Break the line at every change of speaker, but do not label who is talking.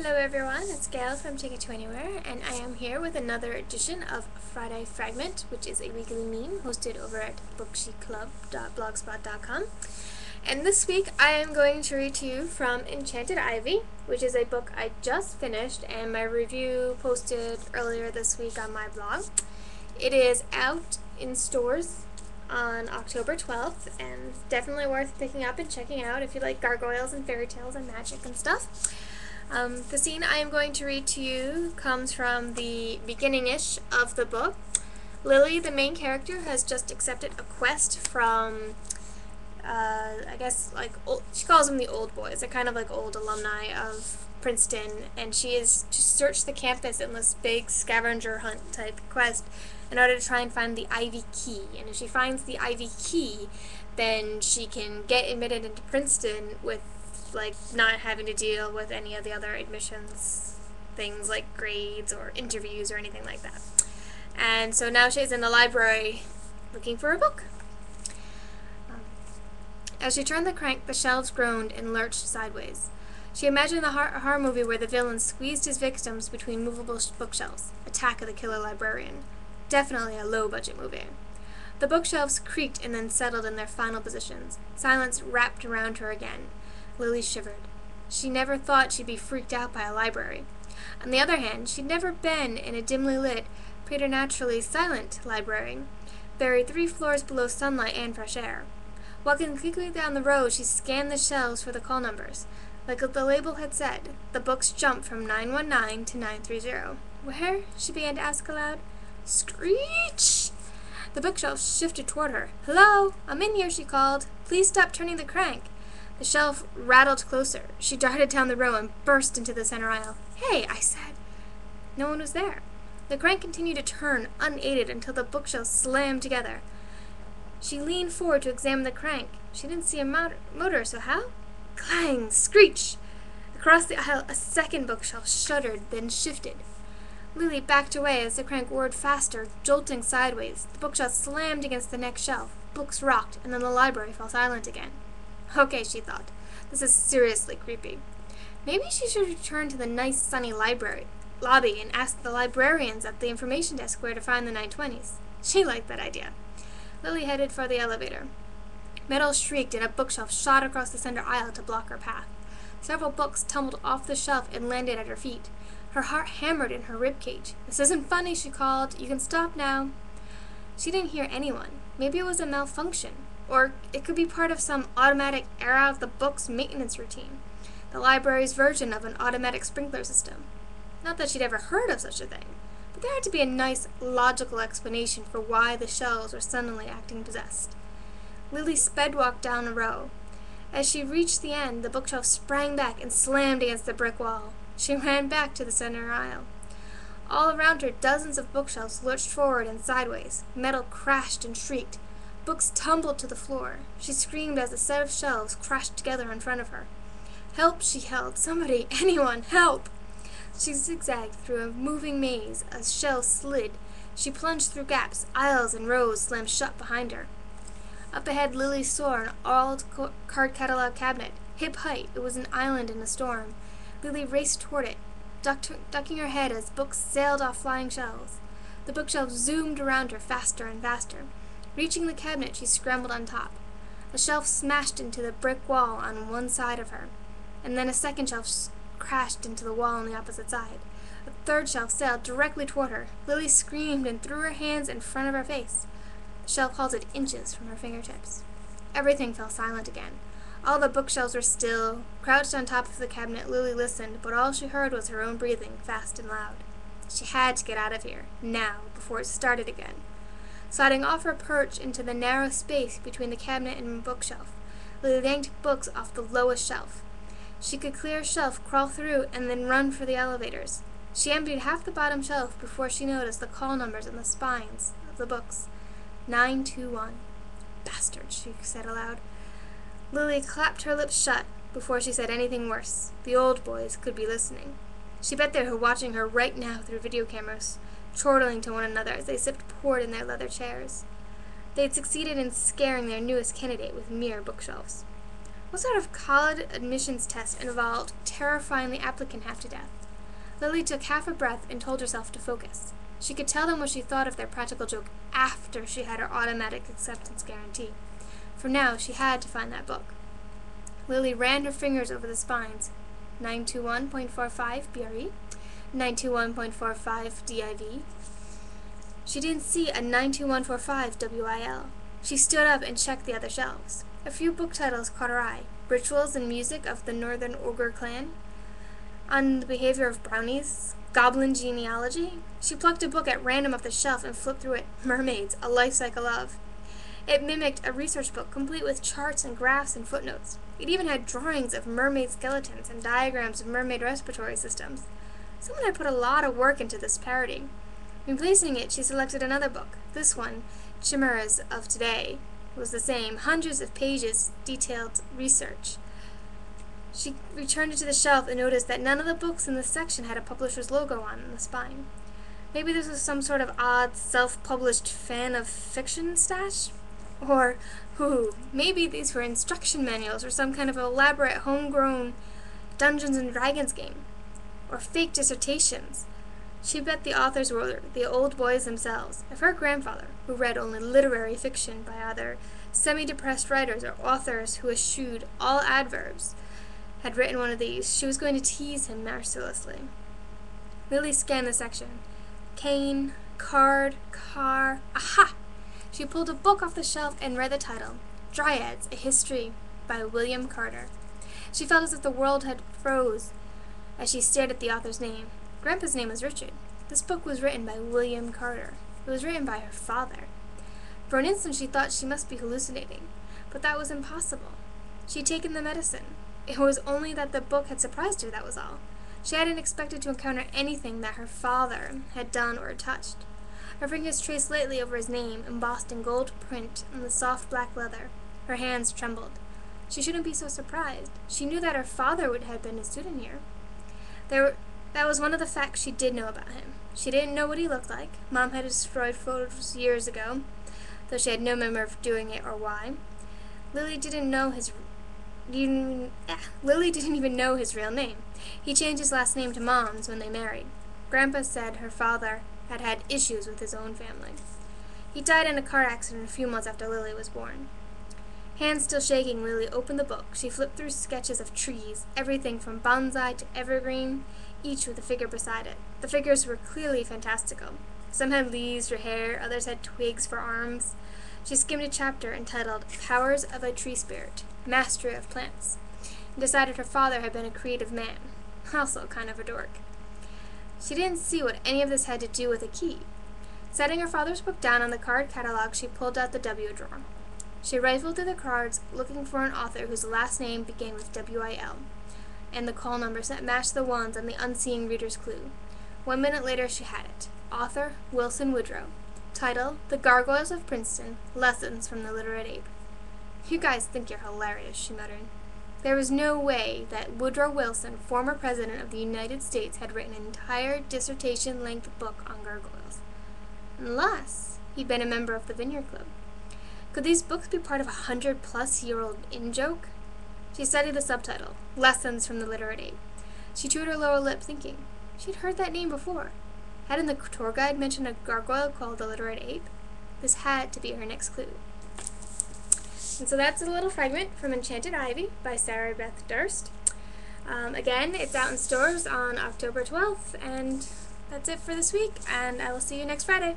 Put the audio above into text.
Hello everyone, it's Gail from Take It to Anywhere, and I am here with another edition of Friday Fragment, which is a weekly meme hosted over at booksheetclub.blogspot.com. And this week I am going to read to you from Enchanted, which is a book I just finished and my review posted earlier this week on my blog. It is out in stores on October 12th and definitely worth picking up and checking out if you like gargoyles and fairy tales and magic and stuff. The scene I am going to read to you comes from the beginning-ish of the book. Lily, the main character, has just accepted a quest from, I guess, she calls them the old boys. They're kind of like old alumni of Princeton, and she is to search the campus in this big scavenger hunt type quest in order to try and find the Ivy Key. And if she finds the Ivy Key, then she can get admitted into Princeton with not having to deal with any of the other admissions things like grades or interviews or anything like that. And so now she's in the library looking for a book. As she turned the crank, the shelves groaned and lurched sideways. She imagined the horror movie where the villain squeezed his victims between movable bookshelves. Attack of the Killer Librarian. Definitely a low-budget movie. The bookshelves creaked and then settled in their final positions. Silence wrapped around her again. Lily shivered. She never thought she'd be freaked out by a library. On the other hand, she'd never been in a dimly lit, preternaturally silent library, buried 3 floors below sunlight and fresh air. Walking quickly down the row, she scanned the shelves for the call numbers. Like the label had said, the books jumped from 919 to 930. Where? She began to ask aloud. Screech! The bookshelf shifted toward her. Hello? I'm in here, she called. Please stop turning the crank. The shelf rattled closer. She darted down the row and burst into the center aisle. Hey, I said. No one was there. The crank continued to turn, unaided, until the bookshelves slammed together. She leaned forward to examine the crank. She didn't see a motor, so how? Clang! Screech! Across the aisle, a second bookshelf shuddered, then shifted. Lily backed away as the crank whirred faster, jolting sideways. The bookshelf slammed against the next shelf. Books rocked, and then the library fell silent again. Okay, she thought. This is seriously creepy. Maybe she should return to the nice, sunny library lobby and ask the librarians at the information desk where to find the 920s. She liked that idea. Lily headed for the elevator. Metal shrieked and a bookshelf shot across the center aisle to block her path. Several books tumbled off the shelf and landed at her feet. Her heart hammered in her ribcage. This isn't funny, she called. You can stop now. She didn't hear anyone. Maybe it was a malfunction. Or it could be part of some automatic error of the book's maintenance routine, the library's version of an automatic sprinkler system. Not that she'd ever heard of such a thing, but there had to be a nice, logical explanation for why the shelves were suddenly acting possessed. Lily sped-walked down a row. As she reached the end, the bookshelf sprang back and slammed against the brick wall. She ran back to the center aisle. All around her, dozens of bookshelves lurched forward and sideways. Metal crashed and shrieked. Books tumbled to the floor. She screamed as a set of shelves crashed together in front of her. Help, she yelled. Somebody, anyone, help! She zigzagged through a moving maze as shelves slid. She plunged through gaps. Aisles and rows slammed shut behind her. Up ahead, Lily saw an old card catalog cabinet. Hip height, it was an island in a storm. Lily raced toward it, ducking her head as books sailed off flying shelves. The bookshelves zoomed around her faster and faster. Reaching the cabinet, she scrambled on top. A shelf smashed into the brick wall on one side of her, and then a second shelf crashed into the wall on the opposite side. A third shelf sailed directly toward her. Lily screamed and threw her hands in front of her face. The shelf halted inches from her fingertips. Everything fell silent again. All the bookshelves were still. Crouched on top of the cabinet, Lily listened, but all she heard was her own breathing, fast and loud. She had to get out of here, now, before it started again. Sliding off her perch into the narrow space between the cabinet and bookshelf, Lily yanked books off the lowest shelf. She could clear a shelf, crawl through, and then run for the elevators. She emptied half the bottom shelf before she noticed the call numbers on the spines of the books. 921. Bastard, she said aloud. Lily clapped her lips shut before she said anything worse. The old boys could be listening. She bet they were watching her right now through video cameras, chortling to one another as they sipped port in their leather chairs. They had succeeded in scaring their newest candidate with mere bookshelves. What sort of college admissions test involved terrifying the applicant half to death? Lily took half a breath and told herself to focus. She could tell them what she thought of their practical joke after she had her automatic acceptance guarantee. For now, she had to find that book. Lily ran her fingers over the spines. 921.45 BRE, 921.45 DIV. She didn't see a 92145 WIL. She stood up and checked the other shelves. A few book titles caught her eye. Rituals and Music of the Northern Ogre Clan, On the Behavior of Brownies, Goblin Genealogy. She plucked a book at random off the shelf and flipped through it. Mermaids, A Life Cycle of. It mimicked a research book complete with charts and graphs and footnotes. It even had drawings of mermaid skeletons and diagrams of mermaid respiratory systems. Someone had put a lot of work into this parody. Replacing it, she selected another book. This one, Chimeras of Today, was the same, hundreds of pages, detailed research. She returned it to the shelf and noticed that none of the books in this section had a publisher's logo on the spine. Maybe this was some sort of odd, self-published fan of fiction stash? Or, maybe these were instruction manuals or some kind of elaborate homegrown Dungeons and Dragons game. Or fake dissertations. She bet the authors were the old boys themselves. If her grandfather, who read only literary fiction by either semi-depressed writers or authors who eschewed all adverbs, had written one of these, she was going to tease him mercilessly. Lily scanned the section. Cane, card, car, aha! She pulled a book off the shelf and read the title, Dryads, A History by William Carter. She felt as if the world had froze as she stared at the author's name. Grandpa's name was Richard. This book was written by William Carter. It was written by her father. For an instant she thought she must be hallucinating, but that was impossible. She had taken the medicine. It was only that the book had surprised her, that was all. She hadn't expected to encounter anything that her father had done or touched. Her fingers traced lightly over his name, embossed in gold print on the soft black leather. Her hands trembled. She shouldn't be so surprised. She knew that her father would have been a student here. That was one of the facts she did know about him. She didn't know what he looked like. Mom had destroyed photos years ago, though she had no memory of doing it or why. Lily didn't even know his real name. He changed his last name to Mom's when they married. Grandpa said her father had had issues with his own family. He died in a car accident a few months after Lily was born. Hands still shaking, Lily opened the book. She flipped through sketches of trees, everything from bonsai to evergreen, each with a figure beside it. The figures were clearly fantastical. Some had leaves for hair, others had twigs for arms. She skimmed a chapter entitled Powers of a Tree Spirit, Mastery of Plants, and decided her father had been a creative man, also kind of a dork. She didn't see what any of this had to do with a key. Setting her father's book down on the card catalog, she pulled out the W drawer. She rifled through the cards, looking for an author whose last name began with WIL, and the call numbers that matched the ones on the unseen reader's clue. 1 minute later, she had it. Author, Wilson Woodrow. Title, The Gargoyles of Princeton, Lessons from the Literate Ape. You guys think you're hilarious, she muttered. There was no way that Woodrow Wilson, former President of the United States, had written an entire dissertation-length book on gargoyles. Unless he'd been a member of the Vineyard Club. Could these books be part of a 100-plus-year-old in-joke? She studied the subtitle, Lessons from the Literate Ape. She chewed her lower lip, thinking. She'd heard that name before. Hadn't the tour guide mentioned a gargoyle called the Literate Ape? This had to be her next clue. And so that's a little fragment from Enchanted Ivy by Sarah Beth Durst. Again, it's out in stores on October 12th, and that's it for this week, and I will see you next Friday.